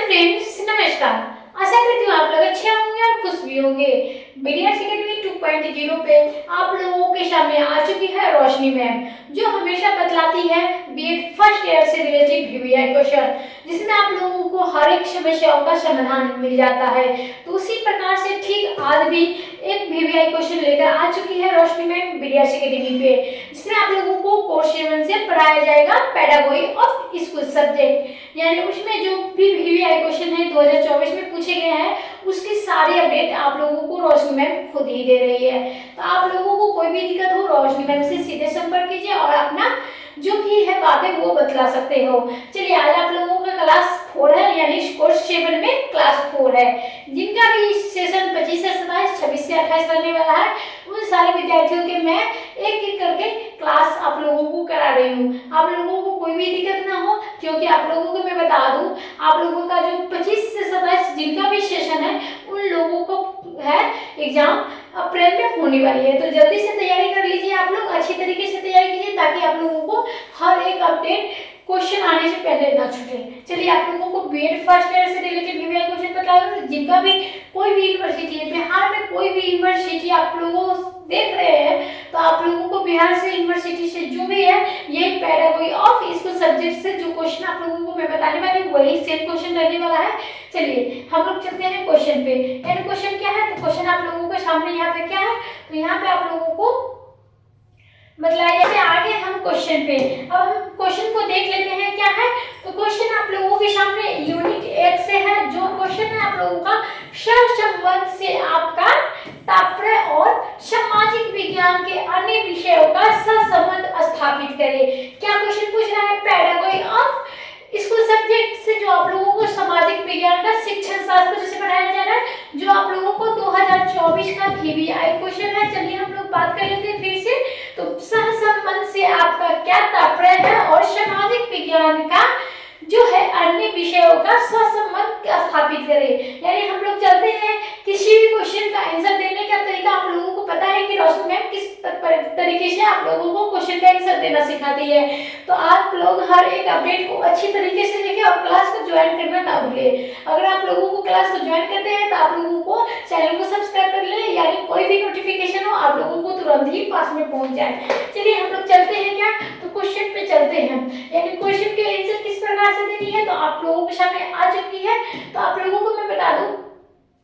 Friends, नमस्कार। आशा करती हूँ आप लोग अच्छे होंगे और खुश भी होंगे। बीडीएस एकेडमी 2.0 पे आप लोगों के सामने आ चुकी है रोशनी मैम, जो हमेशा बतलाती है बीएड फर्स्ट ईयर से रिलेटेड वीवीआई क्वेश्चन, जिसमें आप लोगों को हर एक समस्याओं का समाधान मिल जाता है। तो उसी प्रकार से ठीक आज भी एक वीवीआई क्वेश्चन लेकर आ चुकी है रोशनी मैम बीडीएस एकेडमी पे, जिसमें आप लोगों को कोर्स 7 से पढ़ाया जाएगा पेडागोजी ऑफ स्कूल सब्जेक्ट। यानी उसमें जो भी वीवीआई क्वेश्चन है 2024 में पूछे गए हैं, उसकी सारी अपडेट आप लोगों को रोशनी मैम खुद ही दे रही है। तो आप लोगों को कोई भी दिक्कत हो, रोशनी मैम से सीधे संपर्क कीजिए और अपना जो भी है बातें वो बतला सकते हो। चलिए, आज आप लोगों का क्लास 4 है, यानी कोर्स 7 में क्लास 4 है, जिनका भी सेशन 25 से 27, 26 से 28 रहने वाला है। उन सारे विद्यार्थियों के मैं एक एक करके क्लास आप लोगों को करा रही हूँ। आप लोगों को कोई भी दिक्कत ना हो, क्योंकि आप लोगों को मैं बता दूं, आप लोगों का जो 25 से 27 जिनका भी सेशन है, उन लोगों को है एग्जाम अप्रैल में होने वाली है। तो जल्दी से तैयारी कर लीजिए, आप लोग अच्छी तरीके से तैयारी कीजिए, ताकि आप लोगों को हर एक अपडेट क्वेश्चन आने से पहले ना छूटे। चलिए, आप लोगों को बीएड फर्स्ट ईयर से रिलेटेड वीवीआई क्वेश्चन बता दूं। जिनका भी कोई भी यूनिवर्सिटी है, बिहार में कोई भी यूनिवर्सिटी आप लोगों देख रहे हैं, तो आप लोगों को बिहार से यूनिवर्सिटी से जो भी है, ये पेडागोजी ऑफ स्कूल सब्जेक्ट से जो क्वेश्चन आप लोगों को मैं बताने वाली हूँ, वही सेम क्वेश्चन रहने वाला है। चलिए, हम लोग चलते हैं क्वेश्चन पे। यानी क्वेश्चन क्या है, तो क्वेश्चन आप लोगों के सामने यहाँ पे क्या है, तो यहाँ पे आप लोगों को मतलब आगे हम क्वेश्चन पे, अब हम क्वेश्चन को देख लेते हैं क्या है। तो क्वेश्चन आप लोगों के सामने यूनिट 1 से है। जो क्वेश्चन है आप लोगों का सहसंबंध से आपका तात्पर्य और सामाजिक विज्ञान के अन्य विषयों का सहसंबंध स्थापित करें। क्या क्वेश्चन पूछ रहा है, पेडागोजी ऑफ स्कूल सब्जेक्ट से जो आप लोगों को सामाजिक विज्ञान का शिक्षण शास्त्र से पढ़ाया जा रहा है, जो आप लोगों को 2024 का वीवीआई क्वेश्चन है। चलिए, हम लोग बात कर लेते हैं फिर से। तो सहसंबंध से आपका क्या तात्पर्य है और सामाजिक विज्ञान का जो है अन्य विषयों का सहसंबंध स्थापित करें। यानी हम लोग चलते हैं, किसी भी क्वेश्चन का आंसर देने का तरीका आप लोगों को पता है कि रोशनी मैम किस तरीके से आप लोगों को क्वेश्चन का आंसर देना सिखाती है। तो आप लोग हर एक अपडेट को अच्छी तरीके से देखें और क्लास को ज्वाइन करना ना भूलें। अगर आप लोगों को क्लास को ज्वाइन करते हैं, तो आप लोगों को चैनल को सब्सक्राइब कर ले, यानी कोई भी नोटिफिकेशन हो आप लोगों को तुरंत ही पास में पहुंच जाए। चलिए, हम लोग चलते हैं क्या, तो क्वेश्चन पे चलते हैं। यानी क्वेश्चन के आंसर किस प्रकार से देनी है, तो आप लोगों के सामने आ चुकी है। तो आप लोगों को मैं बता दूं,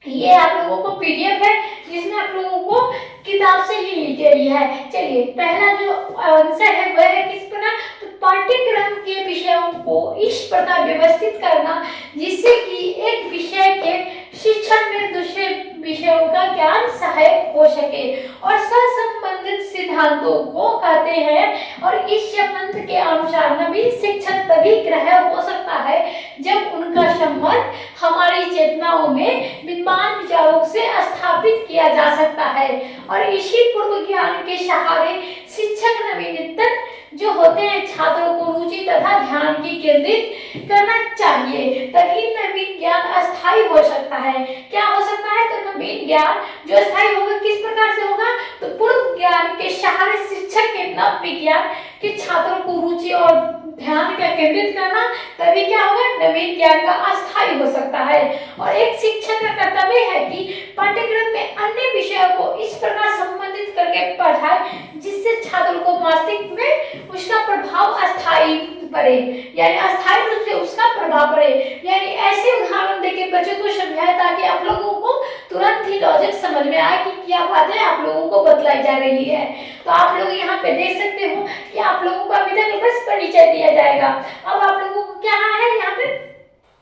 ये आप लोगों को पीडीएफ है, जिसमें आप लोगों को किताब से ही ली गई है। चलिए, पहला जो आंसर है वह है किस प्रकार, तो पाठ्यक्रम के विषयों को इस प्रकार व्यवस्थित करना जिससे कि एक विषय के शिक्षण में दूसरे विषयों का ज्ञान सहायक हो सके और सहसंबंधित सिद्धांतों को कहते हैं। और इस संबंध के अनुसार नवीन शिक्षण तभी ग्रहण हो सकता है जब उनका संबंध हमारी चेतनाओं में विद्यमान विचारों से स्थापित किया जा सकता है। और इसी पूर्व ज्ञान के सहारे शिक्षक नवीनतम जो होते हैं छात्रों को रुचि तथा ध्यान की केंद्रित करना चाहिए, तभी नवीन ज्ञान अस्थायी हो सकता है। क्या हो सकता है, तो नवीन ज्ञान जो अस्थायी होगा किस प्रकार से होगा, तो पूर्व ज्ञान के सहारे शिक्षक के नव विज्ञान के छात्रों को रुचि और ध्यान का केंद्रित करना, तभी क्या होगा, नवीन ज्ञान का अस्थायी हो सकता है। और एक शिक्षक का कर्तव्य है कि पाठ्यक्रम में अन्य विषयों को इस प्रकार संबंधित करके पढ़ाए जिससे छात्रों को मस्तिष्क में उसका प्रभाव अस्थायी पड़े, यानी अस्थायी रूप से उसका प्रभाव पड़े। यानी ऐसे उदाहरण देके बच्चों को समझाए, ताकि आप लोगों को तुरंत ही लॉजिक समझ में आए कि क्या बातें आप लोगों को बतलाई जा रही है। तो आप लोग यहाँ पे देख सकते हो कि आप लोगों को अभी तक बस परिचय दिया जाएगा। अब आप लोगों को क्या है यहाँ पे,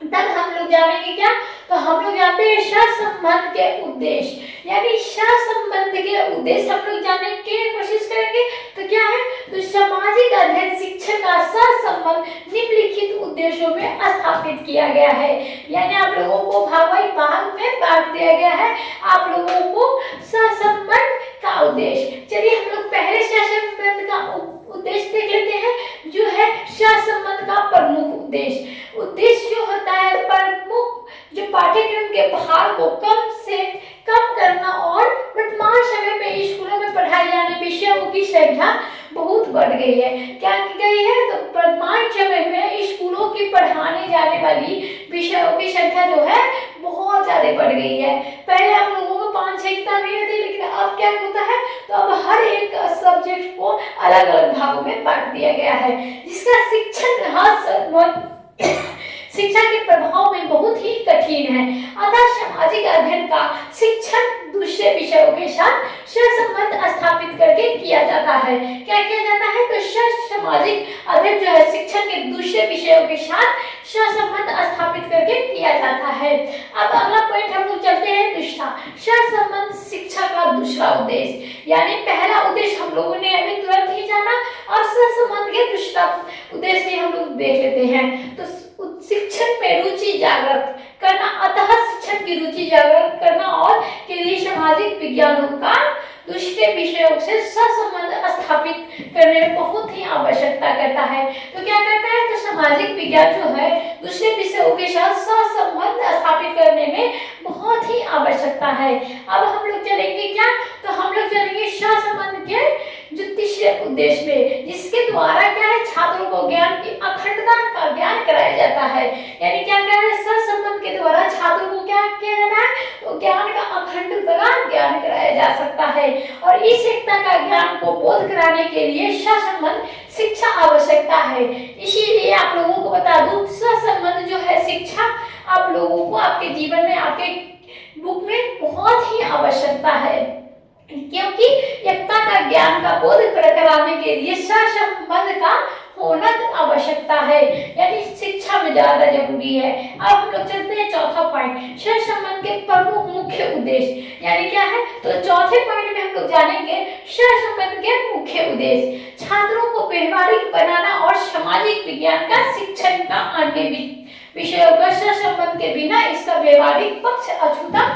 तब हम लोग जानेंगे क्या, तो हम लोग जानते हैं सहसंबंध के उद्देश्य। यानी सहसंबंध के उद्देश्य हम लोग जानने की कोशिश करेंगे। तो क्या है, तो सामाजिक अध्ययन शिक्षण का सहसंबंध निम्नलिखित उद्देश्यों में स्थापित किया गया है। यानी आप लोगों को भाग में बांट दिया गया है, आप लोगों को सहसंबंध का उद्देश्य। चलिए, हम लोग पहले सहसंबंध का उद्देश्य देख लेते हैं, जो है सहसंबंध का प्रमुख उद्देश्य। उद्देश्य जो होता है प्रमुख, जो पाठ्यक्रम के भार को कम से कम करना और वर्तमान समय में स्कूलों में पढ़ाए जाने विषयों की संख्या बहुत बढ़ गई है। क्या की गई है, तो वर्तमान समय में स्कूलों की पढ़ाने जाने वाली विषयों की संख्या जो है बहुत ज्यादा बढ़ गई है। पहले आप लोगों को 5-6 किताबें थी, लेकिन अब क्या होता है, तो अब हर एक सब्जेक्ट को अलग अलग भागों में बांट दिया गया है, जिसका शिक्षा के प्रभाव में बहुत ही कठिन है। अतः सामाजिक अध्ययन का शिक्षण दूसरे विषयों के साथ सहसंबंध स्थापित करके किया जाता है। क्या किया जाता है, तो सामाजिक अध्ययन जो है शिक्षण के दूसरे विषयों के साथ सहसंबंध स्थापित करके किया जाता है। अब अगला पॉइंट हम लोग चलते हैं दूसरा, सहसंबंध शिक्षा का दूसरा उद्देश्य। यानी पहला उद्देश्य हम लोगों ने अभी तुरंत ही जाना, अब सहसंबंध के दूसरा उद्देश्य भी हम लोग देख लेते हैं। तो शिक्षण में रुचि जागृत करना, अतः शिक्षण की रुचि जागृत करना और के लिए सामाजिक विज्ञानों का दूसरे विषयों से सहसंबंध स्थापित करने में बहुत ही आवश्यकता करता है। तो क्या करता है, तो सामाजिक विज्ञान जो है दूसरे विषयों के साथ सहसंबंध स्थापित करने में बहुत ही आवश्यकता है। अब हम लोग चलेंगे क्या, तो हम लोग चलेंगे सहसंबंध के जो तीसरे उद्देश्य में, जिसके द्वारा क्या है, छात्रों को ज्ञान की अखंडता का ज्ञान कराया जाता है। यानी क्या कह रहे हैं, सहसंबंध के द्वारा छात्रों को क्या किया जाता है, तो ज्ञान का अखंडता का ज्ञान कराया जा सकता है। और इस एकता का ज्ञान को बोध कराने के लिए सहसंबंध शिक्षा आवश्यकता है। इसीलिए आप लोगों को बता दूं, सहसंबंध जो है शिक्षा आप लोगों को आपके जीवन में, आपके बुक में बहुत ही आवश्यकता है, क्योंकि एकता का ज्ञान का बोध कराने के लिए सहसंबंध का होना आवश्यकता है, यानी शिक्षा में ज्यादा जरूरी है। अब हम लोग चलते हैं चौथा पॉइंट, सहसंबंध के प्रमुख मुख्य उद्देश्य। यानी क्या है, तो चौथे पॉइंट में हम लोग जानेंगे सहसंबंध के मुख्य उद्देश्य। छात्रों को व्यवहारिक बनाना और सामाजिक विज्ञान का शिक्षण का अन्य विषयों का सहसंबंध के बिना इसका व्यवहारिक पक्ष अछूता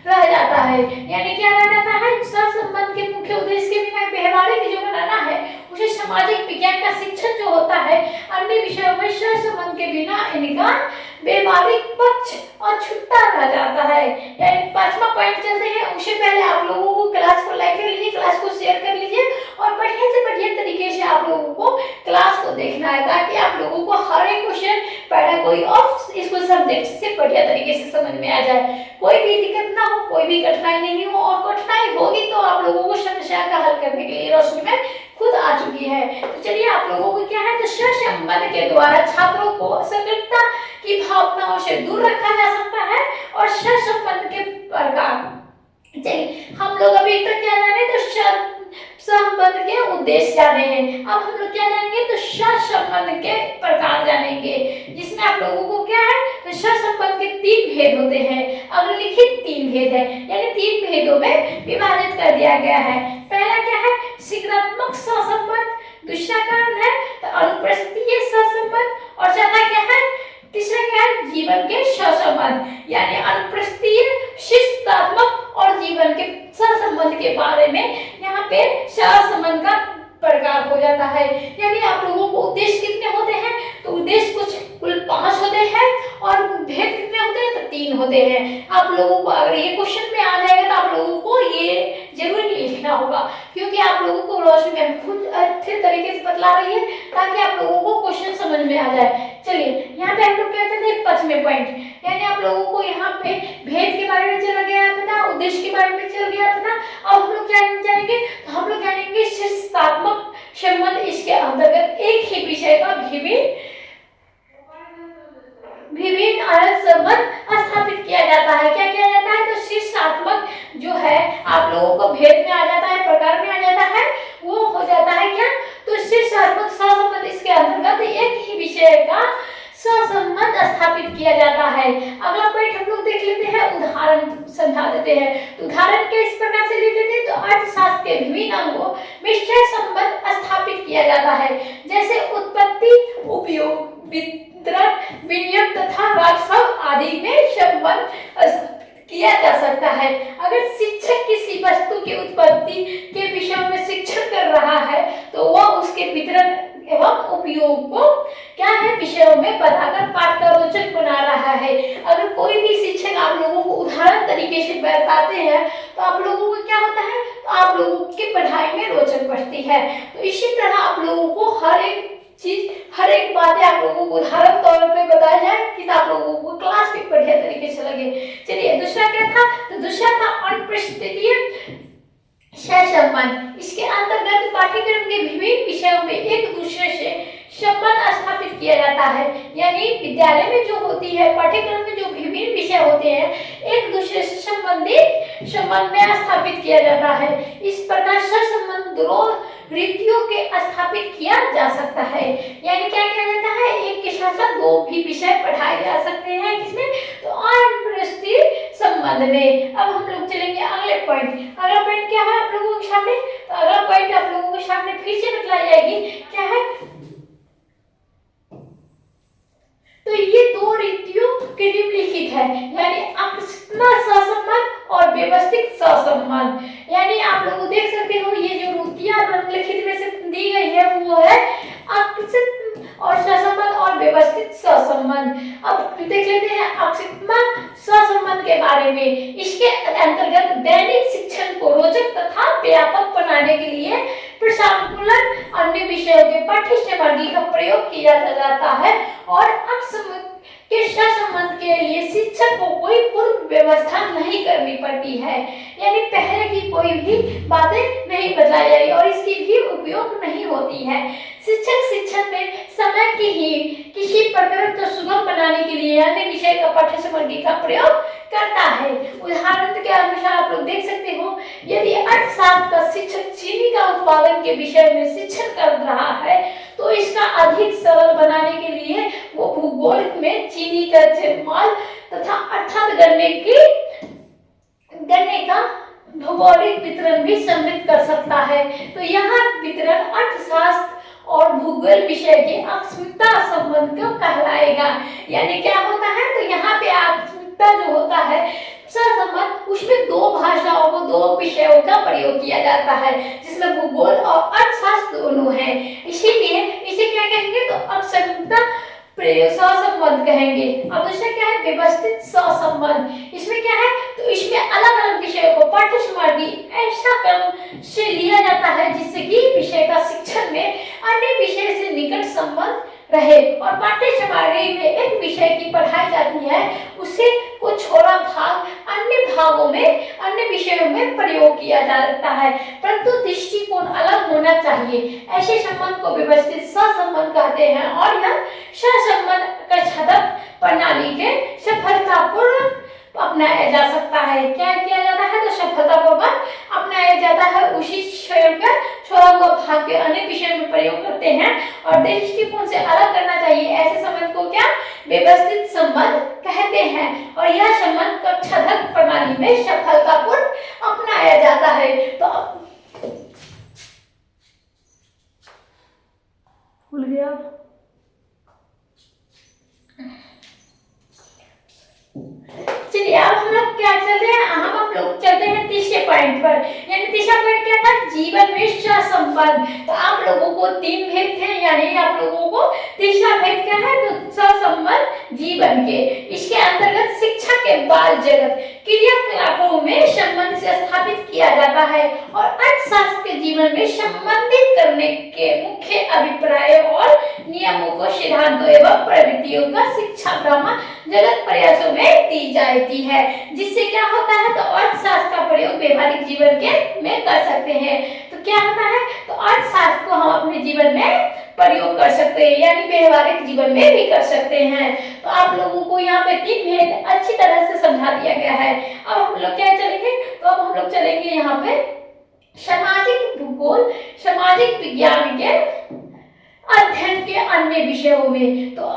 रह जाता है। यानी क्या रह जाता है, सहसंबंध के मुख्य उद्देश्य के बिना व्यवहारिक जो बनाना है, उसे सामाजिक विज्ञान का शिक्षण जो होता है अन्य विषयों में सहसंबंध के बिना इनका व्यवहारिक पक्ष अछूता रह जाता है। यानी पांचवा पॉइंट चलते हैं, उससे पहले आप लोगों को क्लास को लाइक कर लीजिए, क्लास को शेयर कर लीजिए और बढ़िया से बढ़िया तरीके से आप लोगों को क्लास को देखना है, ताकि आप लोगों को हर एक question pedagogy of school subject से बढ़िया तरीके से समझ में आ जाए, कोई भी दिक्कत ना हो, कोई भी कठिनाई नहीं हो। और कठिनाई होगी तो आप लोगों को समस्या का हल करने के लिए रोशनी में खुद आ चुकी है। तो चलिए आप लोगों को क्या है, तो सहसंबंध के द्वारा छात्रों को असंगतता की भावनाओं से दूर रखा जा सकता है और सहसंबंध के प्रकार। चलिए हम लोग अभी तक क्या जाने, तो सहसंबंध के उद्देश्य जाने हैं। अब हम लोग क्या जानेंगे, तो सहसंबंध के प्रकार जानेंगे, जिसमें आप लोगों को क्या है, तो सहसंबंध के 3 भेद होते हैं। अग्रलिखित 3 भेद है, यानी 3 भेदों में विभाजित कर दिया गया है। पहला क्या है, शीघ्रात्मक सहसंबंध, दूसरा कारण है तो अनुप्रस्थितीय सहसंबंध, और चौथा क्या है, तीसरा क्या है, जीवन के सहसंबंध। यानी अनुप्रस्थितीय, शिक्षात्मक और जीवन के सहसंबंध के बारे में यहाँ पे सहसंबंध का प्रकार हो जाता है। यानी आप लोगों को उद्देश्य कितने होते हैं, तो उद्देश्य कुछ कुल 5 होते हैं और भेद कितने होते हैं, तो 3 होते हैं। आप लोगों को अगर ये क्वेश्चन में आ जाएगा तो आप लोगों को ये जरूर लिखना होगा, क्योंकि आप लोगों को रोशनी मैम खुद अच्छे तरीके से बतला रही है, ताकि आप लोगों को क्वेश्चन समझ में आ जाए। चलिए यहाँ पे हम लोग क्या कहते हैं, 5वें पॉइंट, यानी आप लोगों को यहाँ पे भेद के बारे में चला गया पता, उद्देश्य के बारे में चल गया पता। अब हम लोग क्या जानेंगे, तो हम लोग जानेंगे शिक्षात्मक संबंध। इसके अंतर्गत एक ही विषय का विभिन्न अलग संबंध स्थापित किया जाता है। क्या किया जाता है, तो शिक्षात्मक जो है आप लोगों को भेद में आ जाता है, प्रकार में आ जाता है, वो हो जाता है क्या, तो शिक्षात्मक सहसंबंध। इसके अंतर्गत एक ही विषय का सहसंबंध स्थापित किया जाता है। अगला पॉइंट हम लोग देख लेते हैं, उदाहरण समझा देते हैं। तो उदाहरण के इस प्रकार से ले लेते हैं, तो अर्थशास्त्र के विभिन्न अंगों में सहसंबंध स्थापित किया जाता है, जैसे उत्पत्ति, उपयोग, वितरण, विनिमय तथा राजस्व आदि में संबंध किया जा सकता है। अगर शिक्षक किसी वस्तु की उत्पत्ति के विषय में शिक्षण कर रहा है, तो वह उसके वितरण एवं उपयोग को क्या है, विषयों में बताकर पाठ का रोचक बना रहा है। अगर कोई भी शिक्षक आप लोगों को उदाहरण तरीके से बताते हैं, तो आप लोगों को क्या होता है, तो आप लोगों की पढ़ाई में रोचक बढ़ती है। तो इसी तरह आप लोगों को हर एक चीज, हर एक बातें आप लोगों को उदाहरण तौर पे बताया जाए कि आप लोगों को क्लास भी बढ़िया तरीके से लगे। चलिए दूसरा क्या था, तो दूसरा था अनप्रस्थितीय सहसंबंध। इसके अंतर्गत पाठ्यक्रम के विभिन्न विषयों में एक दूसरे से संबंध स्थापित किया जाता है। यानी विद्यालय में जो होती है, पाठ्यक्रम में जो विभिन्न विषय होते हैं, एक दूसरे से संबंधित संबंध में स्थापित किया जाता है। इस प्रकार सहसंबंध दोनों रीतियों के स्थापित किया जा सकता है। यानी क्या किया जाता है, एक के साथ साथ दो भी विषय पढ़ाए जा सकते हैं। किसमें, तो अनप्रस्थितीय संबंध में। अब हम लोग चलेंगे अगले पॉइंट। अगला पॉइंट क्या है आप लोगों के सामने, तो अगला पॉइंट आप लोगों के सामने फिर से बतलाई जाएगी, क्या है, तो ये दो रीतियों के निम्नलिखित है, यानी अकस्मात सहसंबंध और व्यवस्थित सहसंबंध। यानी आप लोग देख सकते हो ये जो रीतियां निम्नलिखित में से दी गई है वो है अकस्मात और सहसंबंध और व्यवस्थित सहसंबंध। अब देख लेते हैं अकस्मात सहसंबंध के बारे में। इसके अंतर्गत दैनिक शिक्षण को रोचक तथा व्यापक बनाने के लिए प्रसांकुलन अन्य विषयों के पाठ्य सामग्री का प्रयोग किया जाता है और अकस्मात के सहसंबंध के लिए शिक्षक को कोई पूर्व व्यवस्था नहीं करनी पड़ती है। यानी पहले की कोई भी बातें नहीं बतलाई जाएगी और इसकी भी उपयोग नहीं होती है। शिक्षक शिक्षण में समय की ही किसी प्रकरण को सुगम बनाने के लिए अन्य विषय का पाठ्य सामग्री का प्रयोग करता है। उदाहरण के अनुसार आप लोग देख सकते हो, यदि 8 साल का शिक्षक चीनी का उत्पादन के विषय में शिक्षण कर रहा है तो इसका अधिक सरल बनाने के लिए वो भूगोल में चीनी का इस्तेमाल तथा अर्थात गन्ने का भौगोलिक वितरण भी सम्मिलित कर सकता है। तो यहाँ वितरण अर्थशास्त्र और भूगोल विषय के अकस्मिकता संबंध को कहलाएगा। यानी क्या होता है, तो यहाँ पे अकस्मिकता जो होता है सहसंबंध, उसमें दो भाषाओं को, दो विषयों का प्रयोग किया जाता है जिसमें भूगोल और अर्थशास्त्र दोनों हैं। इसीलिए इसे क्या कहेंगे, तो अकस्मिकता सहसंबंध कहेंगे। अब दूसरा क्या है, व्यवस्थित सहसंबंध। इसमें क्या है, तो इसमें अलग अलग विषयों को पाठ्य सामग्री ऐसा क्रम से लिया जाता है जिससे कि विषय का शिक्षण में अन्य विषय से निकट संबंध रहे और पाठ्य सामग्री में एक विषय की पढ़ाई जाती है उसे को छोड़ा भाग अन्य भागों में, अन्य विषयों में प्रयोग किया जाता है, परंतु दृष्टिकोण अलग होना चाहिए। ऐसे संबंध को व्यवस्थित सहसंबंध कहते हैं और यह सहसंबंध कक्षात्मक प्रणाली के सफलतापूर्वक अपनाया जा सकता है। क्या किया जाता है, तो सफलतापूर्वक अपनाया जाता है, उसी विषय का छोड़ा हुआ भाग के अन्य विषय में प्रयोग करते हैं और दृष्टिकोण से अलग करना चाहिए। ऐसे संबंध को क्या, व्यवस्थित संबंध कहते हैं और यह संबंध कक्षात्मक प्रणाली में सफलतापूर्वक अपनाया जाता है। तो भूल गया, चलिए अब हम लोग क्या चलते हैं, हम लोग चलते हैं तीसरे पॉइंट पर। यानी तीसरा पॉइंट क्या था, जीवन में सहसंबंध। तो आप लोगों को 3 भेद थे, यानी आप लोगों को तीसरा भेद क्या है, तो सहसंबंध जीवन के। इसके अंतर्गत शिक्षा के बाल जगत क्रियाकलापों में संबंध से स्थापित किया जाता है और अर्थशास्त्र के जीवन में संबंधित करने के मुख्य अभिप्राय और नियमों को सिद्धांतों एवं प्रवृत्तियों का शिक्षा ब्रह्म जगत प्रयासों में दी जाती है, जिससे क्या होता है, तो अर्थशास्त्र का प्रयोग व्यवहारिक जीवन के में कर सकते हैं। तो क्या होता है, तो अर्थशास्त्र को हम अपने जीवन में प्रयोग कर सकते हैं, यानी व्यवहारिक जीवन में भी कर सकते हैं। तो आप लोगों को यहाँ पे 3 भेद अच्छी तरह से समझा दिया गया है। अब हम लोग क्या चलेंगे, तो अब हम लोग चलेंगे यहाँ पे सामाजिक भूगोल, सामाजिक विज्ञान के अध्ययन के अन्य विषयों में। तो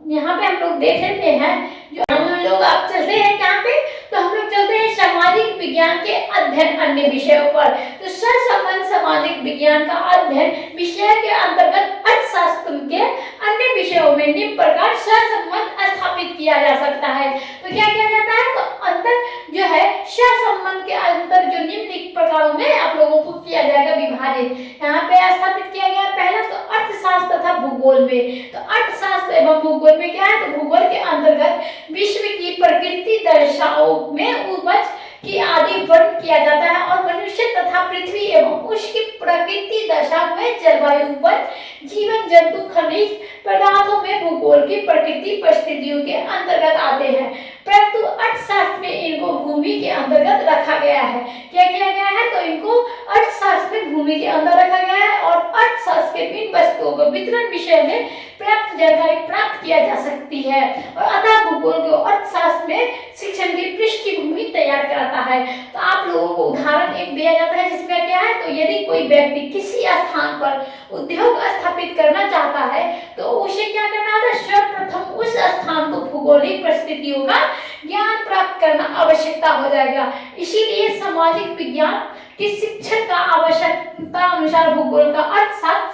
यहाँ पे हम लोग देख लेते हैं, जो हम लोग आप चलते हैं यहाँ पे, तो हम लोग चलते हैं सामाजिक विज्ञान के अध्ययन अन्य विषयों पर। तो सहसंबंध सामाजिक विज्ञान का अध्ययन विषय के अंतर्गत अर्थशास्त्र के अन्य विषयों में निम्न प्रकार सहसंबंध स्थापित किया जा सकता है। तो क्या किया जाता है, तो अंतर जो है सहसंबंध के अंतर जो निम्नलिखित प्रकारों में आप लोगों को किया जाएगा विभाजित। यहाँ पे स्थापित किया गया पहला तो अर्थशास्त्र तथा भूगोल में। तो अर्थशास्त्र एवं भूगोल में क्या है, तो भूगोल के अंतर्गत विश्व की प्रकृति दशाओं में उपज की आदि वर्णन किया जाता है और मनुष्य तथा पृथ्वी एवं उसकी प्रकृति दशा में जलवायु वन जीवन जंतु खनिज पदार्थों में भूगोल की प्रकृति परिस्थितियों के अंतर्गत आते हैं, परंतु अर्थशास्त्र में इनको भूमि के अंतर्गत रखा गया है। क्या किया गया है? तो इनको अर्थशास्त्र में भूमि के अंदर रखा गया है और अर्थशास्त्र के विभिन्न वस्तुओं को वितरण विषय में प्राप्त जानकारी प्राप्त किया जा सकती है और अतः भूगोल को अर्थशास्त्र में शिक्षण की पृष्ठभूमि तैयार कराता है। तो आप लोगों को उदाहरण एक दिया जाता है जिसमें क्या है, तो यदि कोई व्यक्ति किसी स्थान पर उद्योग स्थापित करना चाहता है तो उसे क्या करना होता है, सर्वप्रथम उस स्थान को भौगोलिक परिस्थितियों का ज्ञान प्राप्त करना आवश्यकता हो जाएगा। इसीलिए सामाजिक विज्ञान की शिक्षण का आवश्यकता अनुसार भूगोल का अर्थशास्त्र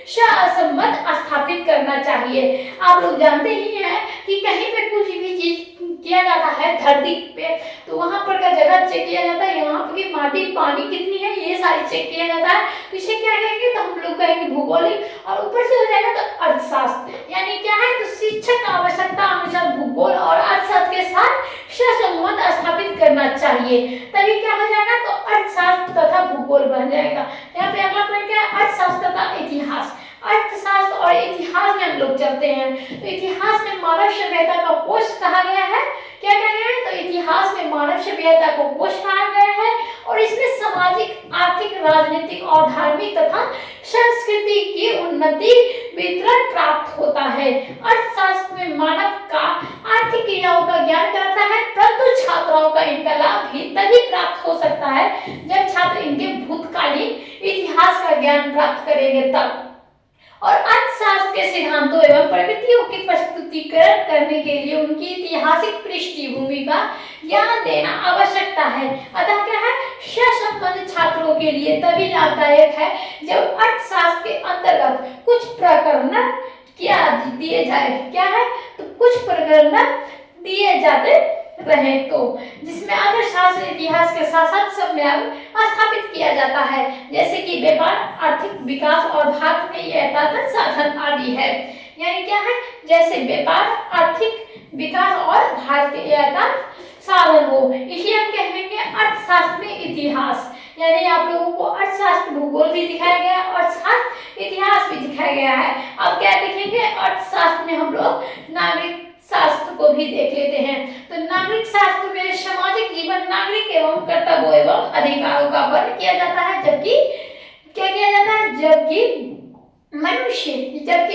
सहसंबंध स्थापित करना चाहिए। आप लोग जानते ही हैं कि कहीं पे कुछ भी चीज किया जाता है धरती पे तो वहां पर का जगह चेक किया जाता है, यहाँ पर की माटी पानी कितनी है ये सारी चेक किया जाता है। तो इसे क्या कहेंगे, तो हम लोग कहेंगे भूगोलिक और ऊपर से हो जाएगा तो अर्थशास्त्र। यानी क्या है, तो शिक्षक का आवश्यकता अनुसार भूगोल और अर्थशास्त्र के साथ सहसंबंध स्थापित करना चाहिए, तभी क्या हो जाएगा, तो अर्थशास्त्र तथा भूगोल बन जाएगा। यहाँ पे अगला पॉइंट क्या है, अर्थशास्त्र तथा इतिहास। अर्थशास्त्र और इतिहास में हम लोग चलते हैं तो इतिहास में मानव सभ्यता का कोश कहा गया है। क्या कहा गया है, तो इतिहास में मानव सभ्यता को कोश कहा गया है और इसमें सामाजिक आर्थिक राजनीतिक और धार्मिक तथा संस्कृति की उन्नति वितरण प्राप्त होता है। अर्थशास्त्र में मानव का आर्थिक क्रियाओं का ज्ञान कराता है, परंतु छात्राओं का इनका लाभ भी तभी प्राप्त हो सकता है जब छात्र इनके भूतकालीन इतिहास का ज्ञान प्राप्त करेंगे तब। और अर्थशास्त्र के सिद्धांतों एवं प्रकृतियों की प्रस्तुतिकरण करने के लिए उनकी ऐतिहासिक पृष्ठभूमि का ज्ञान देना आवश्यकता है। अतः क्या है, सहसंबंध छात्रों के लिए तभी लाभदायक है जब अर्थशास्त्र के अंतर्गत कुछ प्रकरण क्या दिए जाए, क्या है, तो कुछ प्रकरण दिए जाते रहे तो जिसमें अर्थशास्त्र इतिहास के साथ साथ सम्यक स्थापित किया जाता है, जैसे कि व्यापार आर्थिक विकास और भारत में यथातथ साधन आदि है। यानी क्या है, जैसे व्यापार आर्थिक विकास और भारत के यथातथ साधन हो, इसलिए हम कहेंगे अर्थशास्त्र में इतिहास। यानी आप लोगों को अर्थशास्त्र भूगोल भी दिखाया गया और साथ इतिहास भी दिखाया गया है। अब क्या देखेंगे, अर्थशास्त्र में हम लोग नागरिक शास्त्र को भी देख लेते हैं। तो नागरिक शास्त्र में सामाजिक जीवन नागरिक एवं कर्तव्यों एवं अधिकारों का वर्णन किया जाता है, जबकि क्या किया जाता है, जबकि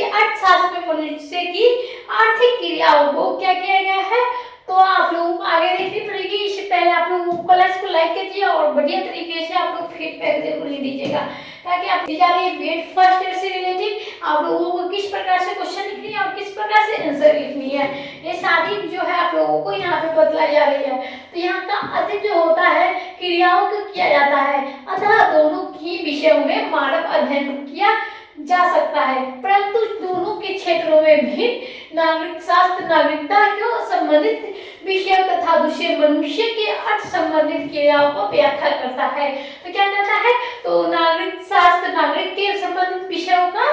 अर्थशास्त्र में मनुष्य की आर्थिक क्रियाओं को क्या किया गया है, तो आप लोगों को आगे देखनी पड़ेगी। इससे पहले आप लोग क्लास को लाइक कीजिए और बढ़िया तरीके से आप लोग फीडबैक जरूर दीजिएगा ताकि आप दी जा रही वेट फर्स्ट ईयर से रिलेटेड आप लोगों को किस प्रकार से क्वेश्चन लिखनी है और किस प्रकार से आंसर लिखनी है, ये सारी जो है आप लोगों को यहाँ पे बतलाई जा रही है। तो यहाँ का अधिक जो होता है क्रियाओं को किया जाता है, अतः दोनों ही विषयों में मानव अध्ययन किया जा सकता है, परंतु दोनों के क्षेत्रों में भी नागरिक शास्त्र नागरिकता को संबंधित विषय तथा दूसरे मनुष्य के अर्थ संबंधित क्रियाओं को व्याख्या करता है। तो क्या कहता है, तो नागरिक शास्त्र नागरिक के संबंधित विषयों का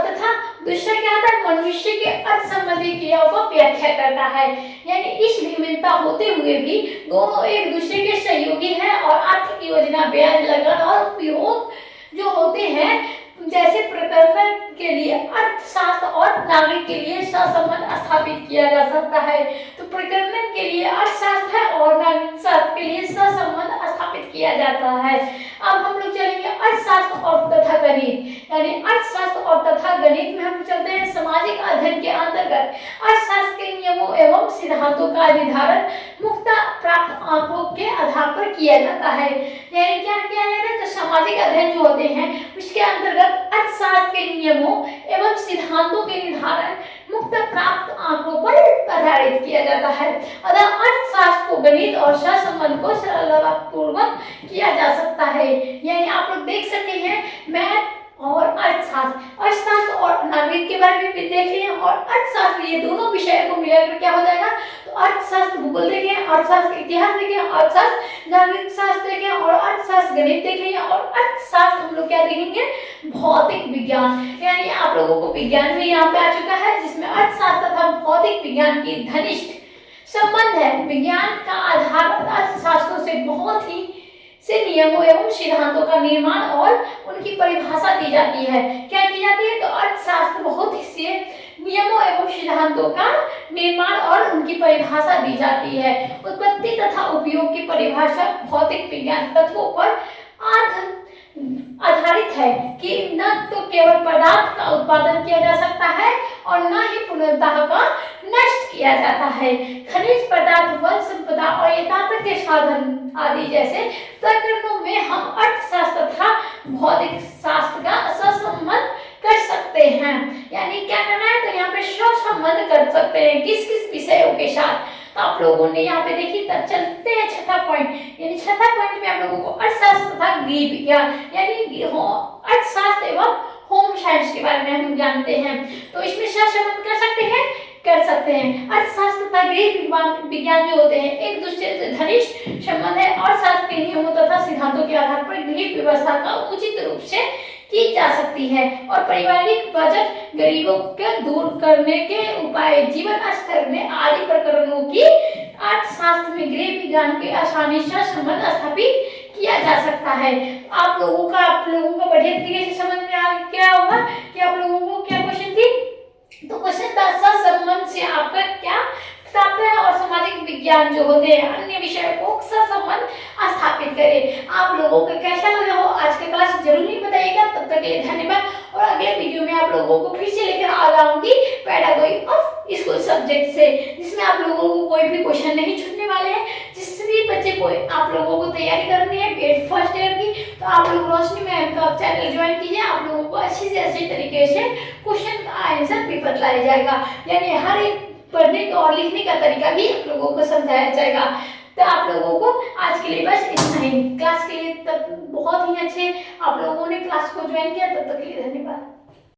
तथा दूसरा क्या होता है, मनुष्य के अर्थ संबंधी क्रियाओं को व्याख्या करता है। यानी इस विभिन्नता होते हुए भी दोनों एक दूसरे के सहयोगी हैं और आर्थिक योजना ब्याज लगान और उपयोग जो होते हैं, जैसे प्रकरण के लिए अर्थशास्त्र और नागरिक के लिए सहसंबंध स्थापित किया जा सकता है। तो प्रकरण के लिए अर्थशास्त्र है और नागरिक शास्त्र के लिए सहसंबंध स्थापित किया जाता है। अब हम लोग चलेंगे अर्थशास्त्र और तथा गणित। यानी अर्थशास्त्र और तथा गणित में हम चलते हैं सामाजिक अध्ययन के अंतर्गत अर्थशास्त्र के नियमों एवं सिद्धांतों का निर्धारण मुख्यतः प्राप्त आंकड़ों के आधार पर किया जाता है। यानी क्या किया जाता है, तो सामाजिक अध्ययन जो होते हैं उसके अंतर्गत अर्थशास्त्र के नियमों एवं सिद्धांतों के निर्धारण मुक्त प्राप्त आंकड़ों पर आधारित किया जाता है। अतः अर्थशास्त्र को गणित और सहसंबंध को सरलतापूर्वक किया जा सकता है। यानी आप लोग देख सकते हैं मैथ और अर्थशास्त्र और नागरिक के बारे में भी देख लिए और अर्थशास्त्र, ये दोनों विषय को मिलाकर क्या हो जाएगा, तो अर्थशास्त्र भूगोल देखें, अर्थशास्त्र इतिहास देखें, अर्थशास्त्र नागरिक शास्त्र देखें और अर्थशास्त्र गणित देख लिए और अर्थशास्त्र हम लोग क्या देखेंगे, भौतिक विज्ञान। यानी आप लोगों को विज्ञान भी यहाँ पे आ चुका है जिसमें अर्थशास्त्र तथा भौतिक विज्ञान की घनिष्ठ संबंध है। विज्ञान का आधार अर्थशास्त्रों से बहुत ही से नियमों एवं सिद्धांतों का निर्माण और उनकी परिभाषा दी जाती है। क्या की जाती है? तो अर्थशास्त्र बहुत ही से नियमों एवं सिद्धांतों का निर्माण और उनकी परिभाषा दी जाती है। उत्पत्ति तथा उपयोग की परिभाषा भौतिक विज्ञान तत्वों पर आधारित है कि न तो केवल पदार्थ का उत्पादन किया जा सकता है और न ही पुनर्तः का नष्ट किया जाता है। खनिज पदार्थ, वन संपदा और यातायात के साधन आदि जैसे प्रकरणों में हम अर्थशास्त्र तथा भौतिक शास्त्र का सहसंबंध कर सकते हैं। यानी क्या करना है? तो यहाँ पे सहसंबंध कर सकते हैं किस किस विषयों के साथ। तो आप लोगों ने यहाँ पे देखी, तब चलते हैं छठा पॉइंट। यानी छठा पॉइंट में आप लोगों को अर्थशास्त्र तथा गृह विज्ञान यानी अर्थशास्त्र एवं होम साइंस के बारे में हम जानते हैं। तो इसमें सहसंबंध कर सकते हैं। अर्थशास्त्र तथा गृह विज्ञान जो होते हैं एक दूसरे से घनिष्ठ संबंध है और शास्त्र के नियमों तथा सिद्धांतों के आधार पर गृह व्यवस्था का उचित रूप से की जा सकती है और पारिवारिक बजट, गरीबों के दूर करने के उपाय, जीवन स्तर में आदि प्रकरणों की अर्थशास्त्र में गृह विज्ञान के आसानी से संबंध स्थापित किया जा सकता है। आप लोगों का बढ़िया तरीके से समझ में आ क्या होगा कि आप लोगों को क्या क्वेश्चन थी? तो क्वेश्चन था सहसंबंध से आपका क्या तात्पर्य है और सामाजिक विज्ञान जो होते हैं अन्य विषयों को सहसंबंध स्थापित करें। आप लोगों को कैसा लगा हो आज का क्लास जरूर ही बताइएगा। तब तक के लिए धन्यवाद और अगले वीडियो में आप लोगों को फिर से लेकर आ जाऊंगी पेडागोजी ऑफ स्कूल सब्जेक्ट से, जिसमें आप लोगों को कोई भी क्वेश्चन नहीं छूटने वाले हैं। जिस भी बच्चे को आप लोगों को तैयारी करनी है बीएड फर्स्ट ईयर की, तो आप लोग रोशनी मैम का चैनल ज्वाइन कीजिए। आप लोगों को अच्छी से अच्छी तरीके से क्वेश्चन का आंसर भी बतलाया जाएगा, यानी हर एक पढ़ने और लिखने का तरीका भी आप लोगों को समझाया जाएगा। तो आप लोगों को आज के लिए बस इतना ही। क्लास के लिए तब बहुत ही अच्छे आप लोगों ने क्लास को ज्वाइन किया। तब तक के लिए धन्यवाद।